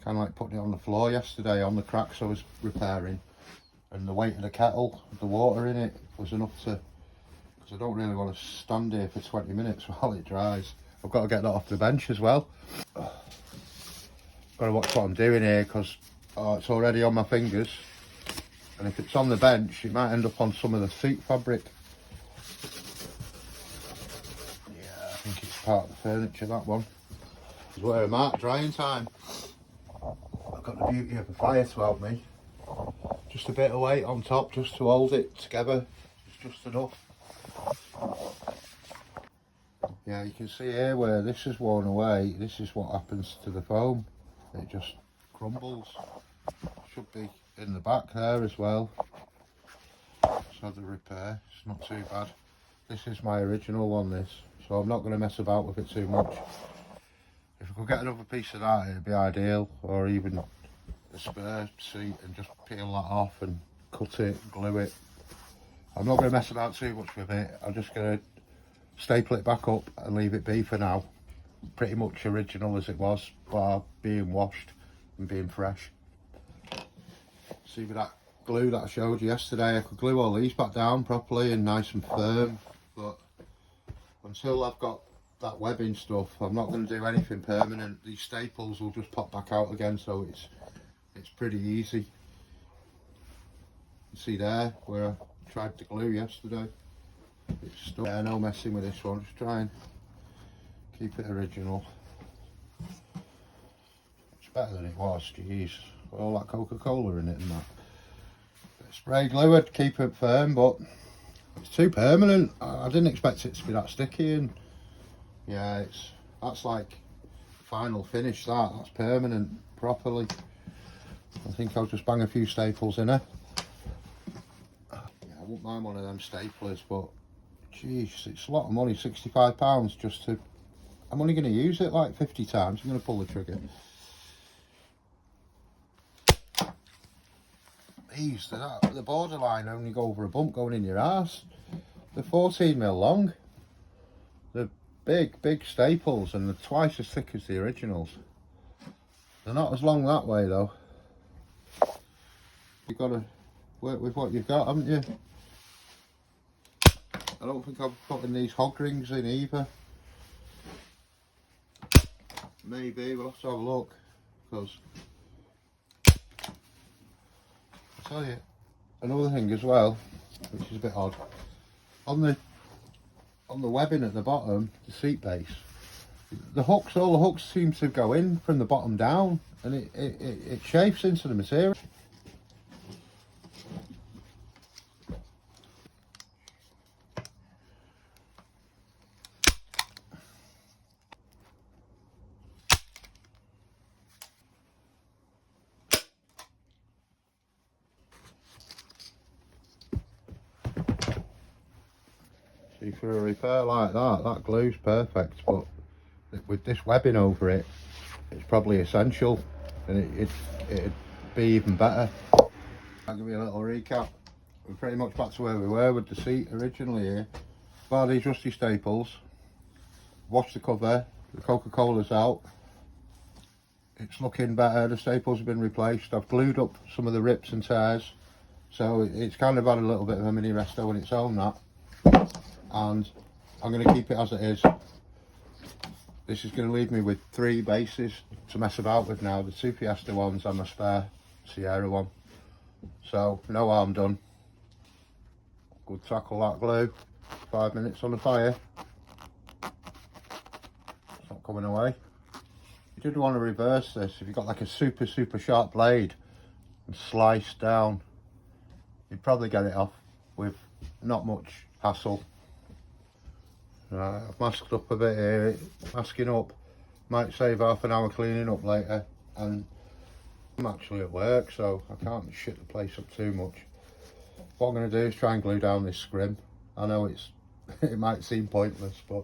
S1: kind of like putting it on the floor yesterday on the cracks I was repairing. And the weight of the kettle, the water in it, was enough to... Because I don't really want to stand here for 20 minutes while it dries. I've got to get that off the bench as well. Got to watch what I'm doing here because it's already on my fingers. And if it's on the bench, it might end up on some of the seat fabric. Yeah, I think it's part of the furniture, that one. This is where I'm at, drying time. I've got the beauty of the fire to help me. Just a bit of weight on top, just to hold it together. It's just enough. Yeah, you can see here where this is worn away. This is what happens to the foam. It just crumbles. Should be in the back there as well. So the repair, it's not too bad. This is my original one, this, so I'm not going to mess about with it too much. If I could get another piece of that, it'd be ideal, or even a spare seat and just peel that off and cut it, glue it. I'm not going to mess about too much with it. I'm just going to staple it back up and leave it be for now. Pretty much original as it was, bar being washed and being fresh. See, with that glue that I showed you yesterday, I could glue all these back down properly and nice and firm, but until I've got that webbing stuff, I'm not going to do anything permanent. These staples will just pop back out again, so it's pretty easy. You see there where I tried to glue yesterday, it's stuck. Yeah, no messing with this one, just try and keep it original. It's better than it was, jeez. All that Coca-Cola in it and that. Spray glue would keep it firm, but it's too permanent. I didn't expect it to be that sticky, and yeah, that's like final finish. That's permanent properly. I think I'll just bang a few staples in it. Yeah, I wouldn't mind one of them staplers, but geez, it's a lot of money, £65 just to... I'm only going to use it like 50 times. I'm going to pull the trigger. These, the borderline only go over a bump going in your arse. They're 14mm long. They're big staples and they're twice as thick as the originals. They're not as long that way though. You've got to work with what you've got, haven't you? I don't think I'm putting these hog rings in either. Maybe, we'll have to have a look, because I'll tell you another thing as well, which is a bit odd. On the webbing at the bottom, the seat base, all the hooks seem to go in from the bottom down, and it chafes into the material. See, for a repair like that, that glue's perfect, but with this webbing over it, it's probably essential, and it'd be even better. I'll give you a little recap. We're pretty much back to where we were with the seat originally here. Bar these rusty staples, washed the cover, the Coca-Cola's out. It's looking better, the staples have been replaced. I've glued up some of the rips and tears, so it's kind of had a little bit of a mini resto on its own, that. And I'm going to keep it as it is. This is going to leave me with 3 bases to mess about with now, the 2 Fiesta ones and my spare Sierra one. So, no harm done. Good tackle that glue. 5 minutes on the fire. It's not coming away. You did want to reverse this. If you've got like a super sharp blade and slice down, you'd probably get it off with not much hassle. I've masked up a bit here. Masking up might save half an hour cleaning up later, and I'm actually at work, so I can't shit the place up too much. What I'm going to do is try and glue down this scrim. I know it might seem pointless, but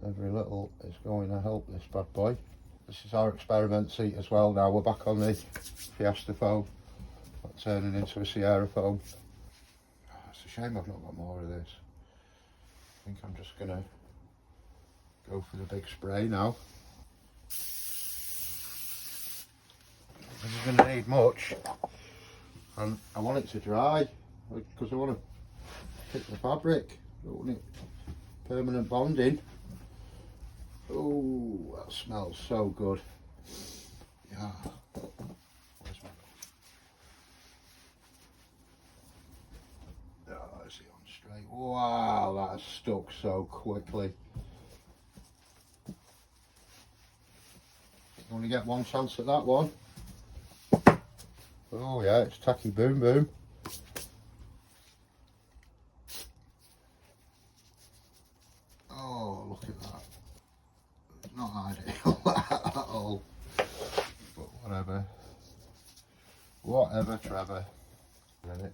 S1: every little is going to help this bad boy. This is our experiment seat as well now. We're back on the Fiesta foam, not turning into a Sierra foam. It's a shame I've not got more of this. I think I'm just going to go for the big spray now. This is going to need much, and I want it to dry because I want to pick the fabric. I don't want it permanent bonding. Oh, that smells so good. Yeah. Where's my... Oh, is it on straight? Wow, that stuck so quickly. You only get one chance at that one. Oh yeah, it's tacky boom boom. Oh, look at that. It's not ideal at all. But whatever. Whatever, Trevor. Get it.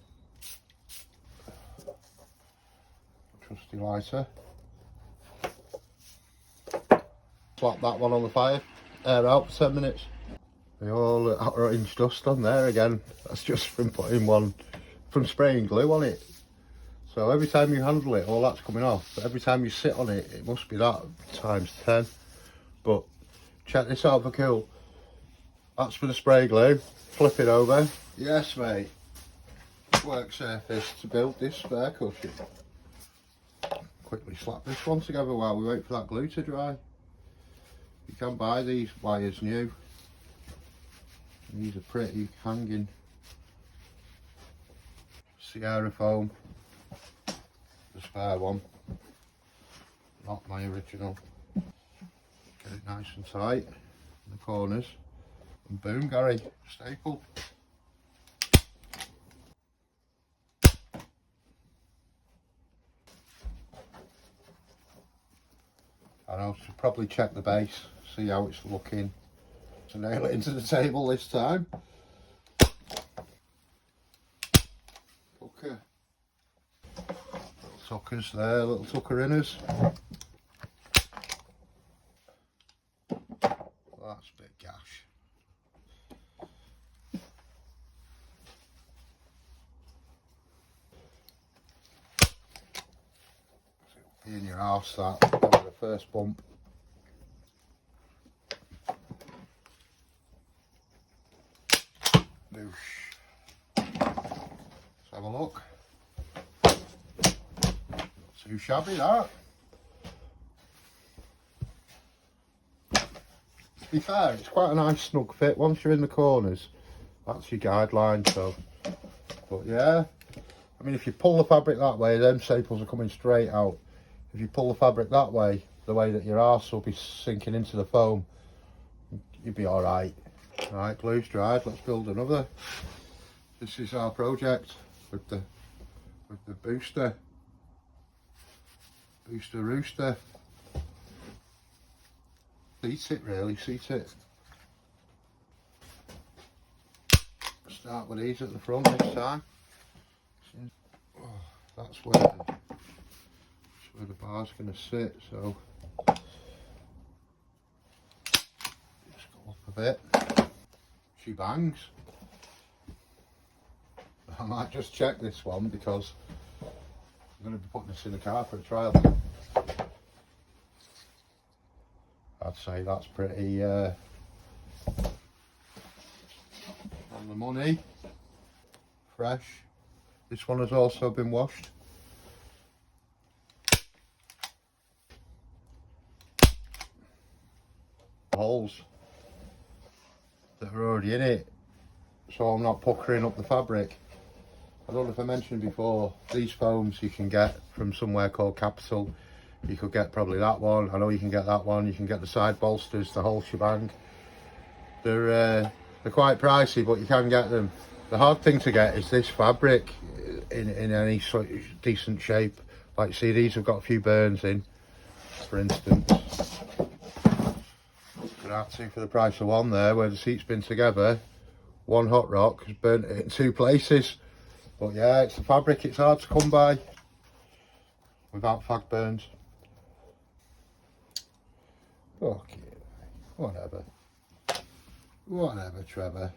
S1: Trusty lighter. Slap that one on the fire. Air out for 10 minutes. They all orange dust on there again. That's just from from spraying glue on it. So every time you handle it, all that's coming off. But every time you sit on it, it must be that times 10. But check this out for cool. That's for the spray glue. Flip it over. Yes, mate. Work surface to build this spare cushion. Quickly slap this one together while we wait for that glue to dry. You can buy these wires new. These are pretty hanging. Sierra foam, the spare one, not my original. Get it nice and tight in the corners, and boom, Gary, staple. And I should probably check the base, see how it's looking, to nail it into the table this time. Tucker. Little tuckers there, little tucker inners. That's a bit gash. It'll be in your arse, that was the first bump. Let's have a look. Not too shabby, that. To be fair, it's quite a nice snug fit once you're in the corners. That's your guideline, so. But yeah, I mean, if you pull the fabric that way, them staples are coming straight out. If you pull the fabric that way, the way that your arse will be sinking into the foam, you'll be all right. Right, glue's dried, let's build another. This is our project with the booster rooster. Seat it really, seat it. Start with these at the front this time. Oh, that's where the bar's going to sit, so just go up a bit. She bangs. I might just check this one because I'm going to be putting this in the car for a trial. I'd say that's pretty on the money. Fresh. This one has also been washed. Holes that are already in it, so I'm not puckering up the fabric. I don't know if I mentioned before, these foams you can get from somewhere called Capital. You could get probably that one. I know you can get that one. You can get the side bolsters, the whole shebang. They're quite pricey, but you can get them. The hard thing to get is this fabric in any sort of decent shape. Like, see, these have got a few burns in, for instance. Could have two for the price of one there, where the seat's been together. One hot rock has burnt it in two places. But yeah, it's the fabric, it's hard to come by without fag burns. Okay, whatever. Whatever, Trevor.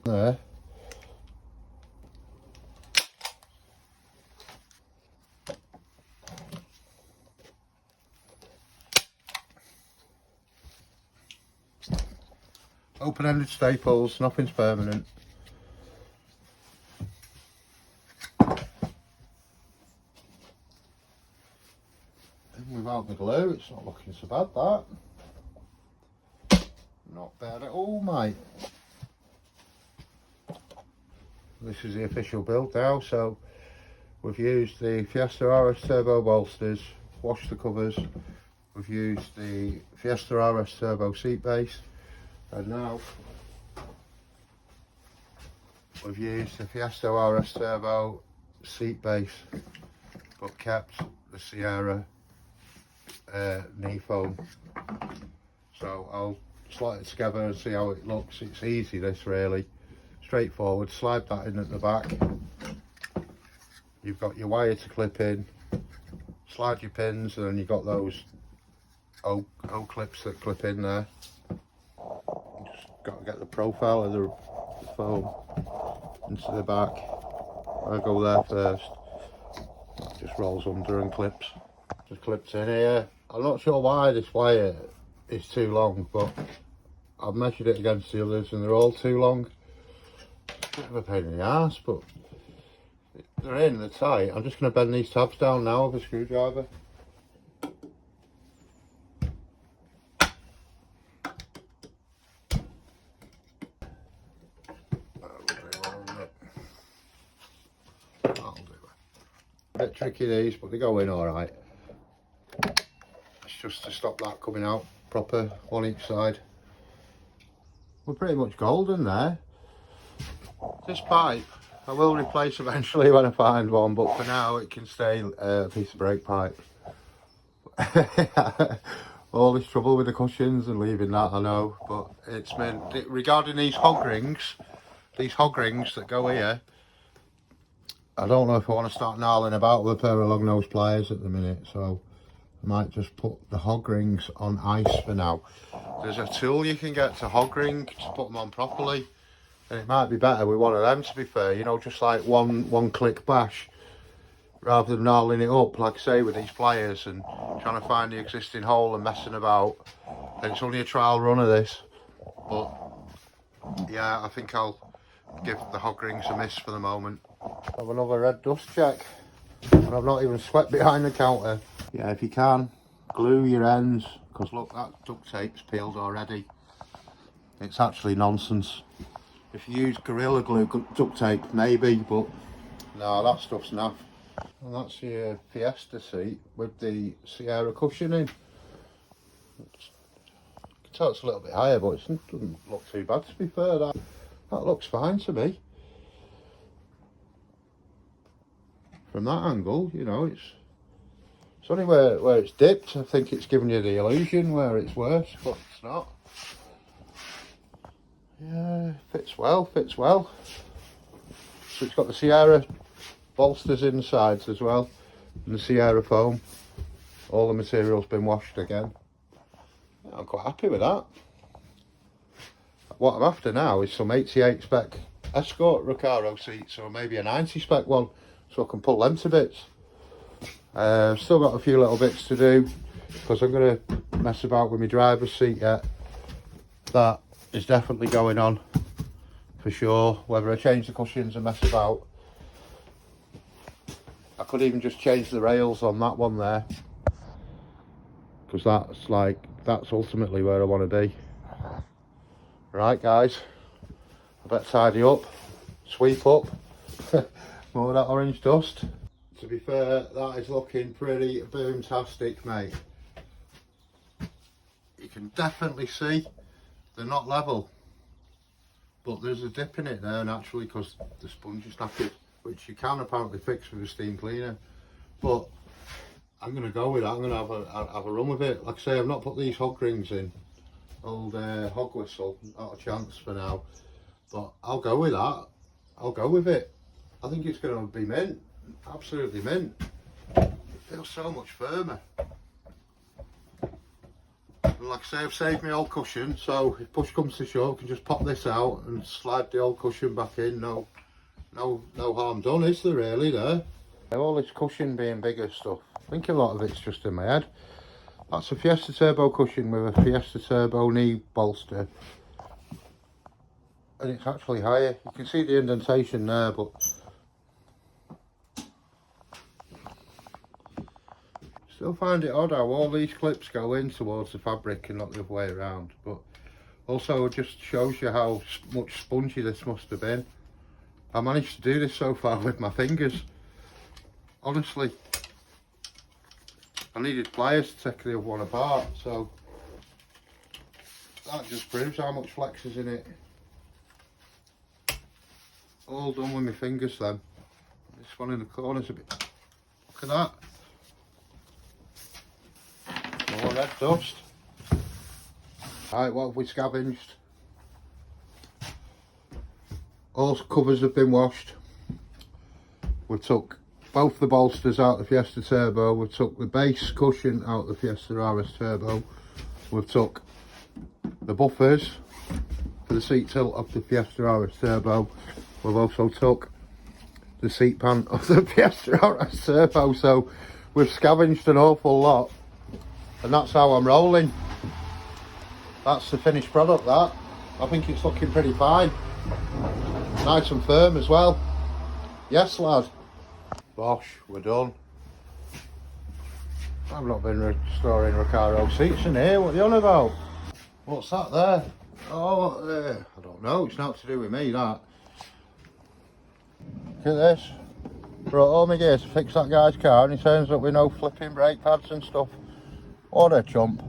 S1: There. Open-ended staples, nothing's permanent. And without the glue, it's not looking so bad, that. Not bad at all, mate. This is the official build now, so we've used the Fiesta RS Turbo bolsters, washed the covers. We've used the Fiesta RS Turbo seat base, and now we've used the Fiesta RS Turbo seat base, but kept the Sierra knee foam. So I'll slide it together and see how it looks. It's easy, this, really. Straightforward. Slide that in at the back. You've got your wire to clip in, slide your pins, and then you've got those O clips that clip in there. Just got to get the profile of the foam into the back. I go there first. It just rolls under and clips. Just clips in here. I'm not sure why this wire is too long, but I've measured it against the others and they're all too long. Bit of a pain in the arse, but they're in, they're tight. I'm just going to bend these tabs down now with a screwdriver. I'll do it. A bit tricky these, but they go in alright. It's just to stop that coming out proper on each side. We're pretty much golden there. This pipe I will replace eventually when I find one, but for now it can stay a piece of brake pipe. All this trouble with the cushions and leaving that, I know, but it's meant, regarding these hog rings that go here, I don't know if I want to start gnarling about with a pair of long nose pliers at the minute, so I might just put the hog rings on ice for now. There's a tool you can get to hog ring to put them on properly. And it might be better with one of them, to be fair, you know, just like one click bash, rather than gnarling it up, like I say, with these pliers and trying to find the existing hole and messing about. And it's only a trial run of this, but yeah, I think I'll give the hog rings a miss for the moment. Have another red dust check, and I've not even swept behind the counter. Yeah, if you can, glue your ends, because look, that duct tape's peeled already. It's actually nonsense. If you use Gorilla Glue duct tape, maybe, but no, that stuff's naff. And that's your Fiesta seat with the Sierra cushioning. So it's a little bit higher, but it doesn't look too bad, to be fair. That looks fine to me. From that angle, you know, it's only where it's dipped, I think it's giving you the illusion where it's worse, but it's not. Yeah, fits well. So it's got the Sierra bolsters inside as well, and the Sierra foam. All the material's been washed again. I'm quite happy with that. What I'm after now is some 88 spec Escort Recaro seats, or maybe a 90 spec one, so I can pull them to bits. Still got a few little bits to do, because I'm going to mess about with my driver's seat yet. That is definitely going on, for sure. Whether I change the cushions and mess about. I could even just change the rails on that one there, because that's ultimately where I want to be. Right guys, I better tidy up, sweep up, more of that orange dust. To be fair, that is looking pretty boom-tastic, mate. You can definitely see they're not level, but there's a dip in it there naturally because the sponge is knackered, which you can apparently fix with a steam cleaner. But I'm going to go with that. I'm going to have a run with it. Like I say, I've not put these hog rings in. Old hog whistle, not a chance for now. But I'll go with that. I'll go with it. I think it's going to be mint. Absolutely mint. It feels so much firmer. And like I say, I've saved my old cushion, so if push comes to shove, I can just pop this out and slide the old cushion back in. No harm done, is there really there? All this cushion being bigger stuff, I think a lot of it's just in my head. That's a Fiesta Turbo cushion with a Fiesta Turbo knee bolster. And it's actually higher. You can see the indentation there, but still find it odd how all these clips go in towards the fabric and not the other way around. But also it just shows you how much spongy this must have been. I managed to do this so far with my fingers. Honestly, I needed pliers to take the other one apart, so that just proves how much flex is in it. All done with my fingers then. This one in the corner's a bit, look at that. More red dust. Right, what have we scavenged? All covers have been washed. We took both the bolsters out of the Fiesta Turbo. We took the base cushion out of the Fiesta RS Turbo. We've took the buffers for the seat tilt of the Fiesta RS Turbo. We've also took the seat pan of the Fiesta RS Turbo. So we've scavenged an awful lot, and that's how I'm rolling. That's the finished product, that. I think it's looking pretty fine. Nice and firm as well. Yes, lad. Bosh, we're done. I've not been restoring Recaro seats in here. What are you on about? What's that there? Oh, I don't know. It's not to do with me, that. Look at this. Brought all my gear to fix that guy's car, and he turns up with no flipping brake pads and stuff. What a chump.